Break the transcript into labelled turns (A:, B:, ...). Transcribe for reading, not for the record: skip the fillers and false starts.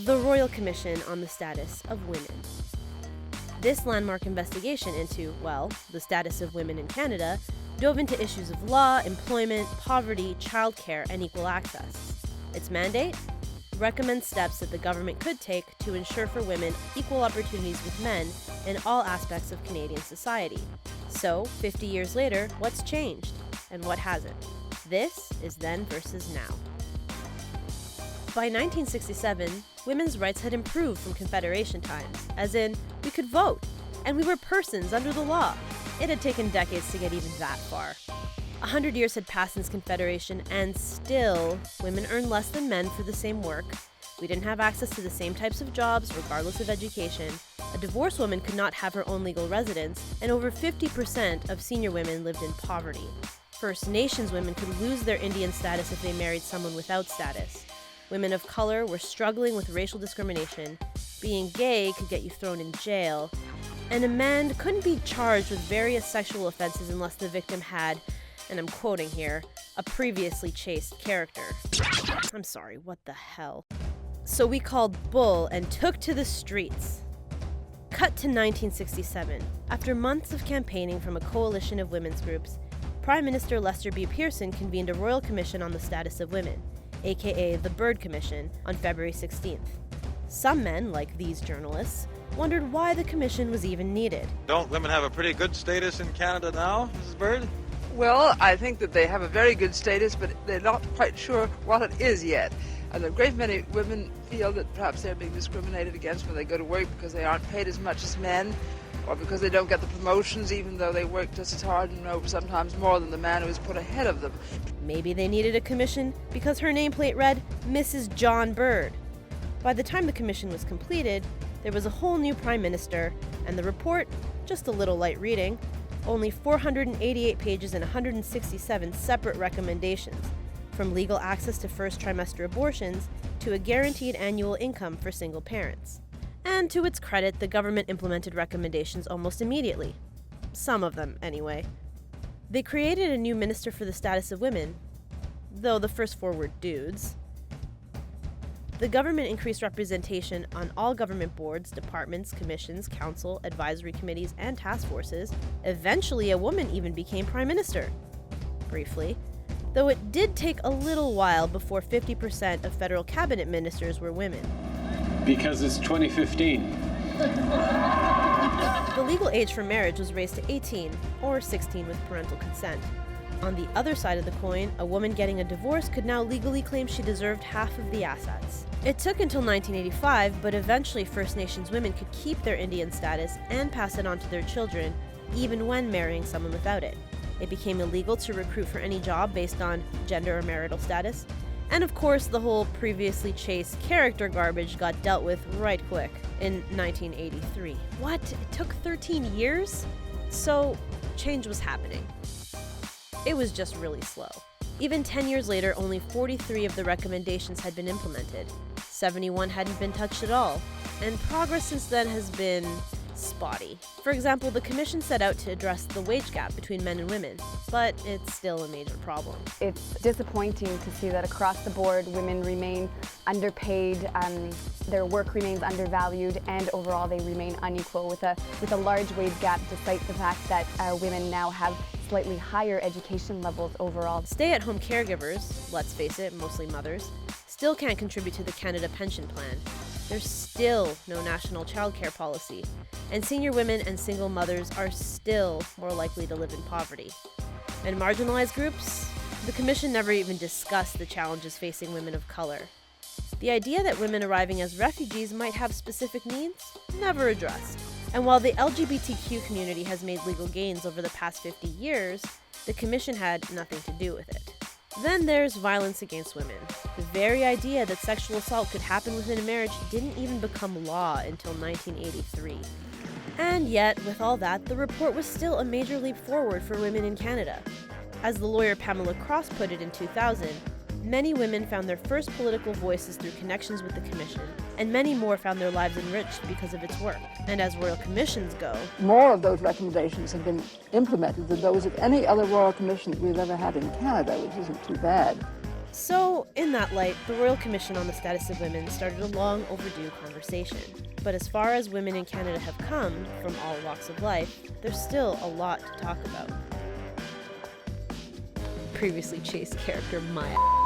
A: the Royal Commission on the Status of Women. This landmark investigation into, well, the status of women in Canada dove into issues of law, employment, poverty, childcare, and equal access. Its mandate? Recommend steps that the government could take to ensure for women equal opportunities with men in all aspects of Canadian society. So, 50 years later, what's changed? And what hasn't? This is Then versus Now. By 1967, women's rights had improved from Confederation times, as in, we could vote, and we were persons under the law. It had taken decades to get even that far. 100 years had passed since Confederation, and still, women earned less than men for the same work. We didn't have access to the same types of jobs, regardless of education. A divorced woman could not have her own legal residence, and over 50% of senior women lived in poverty. First Nations women could lose their Indian status if they married someone without status. Women of color were struggling with racial discrimination. Being gay could get you thrown in jail. And a man couldn't be charged with various sexual offenses unless the victim had, and I'm quoting here, a previously chaste character. I'm sorry, what the hell? So we called bull and took to the streets. Cut to 1967. After months of campaigning from a coalition of women's groups, Prime Minister Lester B. Pearson convened a Royal Commission on the Status of Women, aka the Byrd Commission, on February 16th. Some men, like these journalists, wondered why the commission was even needed.
B: Don't women have a pretty good status in Canada now, Mrs. Byrd?
C: Well, I think that they have a very good status, but they're not quite sure what it is yet. And a great many women feel that perhaps they're being discriminated against when they go to work because they aren't paid as much as men, or because they don't get the promotions even though they work just as hard and sometimes more than the man who is put ahead of them.
A: Maybe they needed a commission because her nameplate read Mrs. John Byrd. By the time the commission was completed, there was a whole new prime minister, and the report, just a little light reading, only 488 pages and 167 separate recommendations, from legal access to first trimester abortions to a guaranteed annual income for single parents. And to its credit, the government implemented recommendations almost immediately. Some of them, anyway. They created a new Minister for the Status of Women, though the first four were dudes. The government increased representation on all government boards, departments, commissions, council, advisory committees, and task forces. Eventually, a woman even became Prime Minister. Briefly. Though it did take a little while before 50% of federal cabinet ministers were women.
D: Because it's 2015.
A: The legal age for marriage was raised to 18, or 16 with parental consent. On the other side of the coin, a woman getting a divorce could now legally claim she deserved half of the assets. It took until 1985, but eventually First Nations women could keep their Indian status and pass it on to their children, even when marrying someone without it. It became illegal to recruit for any job based on gender or marital status. And of course, the whole previously chaste character garbage got dealt with right quick in 1983. What? It took 13 years? So, change was happening. It was just really slow. Even 10 years later, only 43 of the recommendations had been implemented. 71 hadn't been touched at all. And progress since then has been spotty. For example, the commission set out to address the wage gap between men and women, but it's still a major problem.
E: It's disappointing to see that across the board women remain underpaid, their work remains undervalued, and overall they remain unequal with a large wage gap, despite the fact that women now have slightly higher education levels overall.
A: Stay-at-home caregivers, let's face it, mostly mothers, still can't contribute to the Canada Pension Plan. There's still no national childcare policy, and senior women and single mothers are still more likely to live in poverty. And marginalized groups? The Commission never even discussed the challenges facing women of color. The idea that women arriving as refugees might have specific needs? Never addressed. And while the LGBTQ community has made legal gains over the past 50 years, the Commission had nothing to do with it. Then there's violence against women. The very idea that sexual assault could happen within a marriage didn't even become law until 1983. And yet, with all that, the report was still a major leap forward for women in Canada. As the lawyer Pamela Cross put it in 2000, many women found their first political voices through connections with the Commission, and many more found their lives enriched because of its work. And as Royal Commissions go,
F: more of those recommendations have been implemented than those of any other Royal Commission that we've ever had in Canada, which isn't too bad.
A: So, in that light, the Royal Commission on the Status of Women started a long overdue conversation. But as far as women in Canada have come, from all walks of life, there's still a lot to talk about. Previously Chaste character Maya.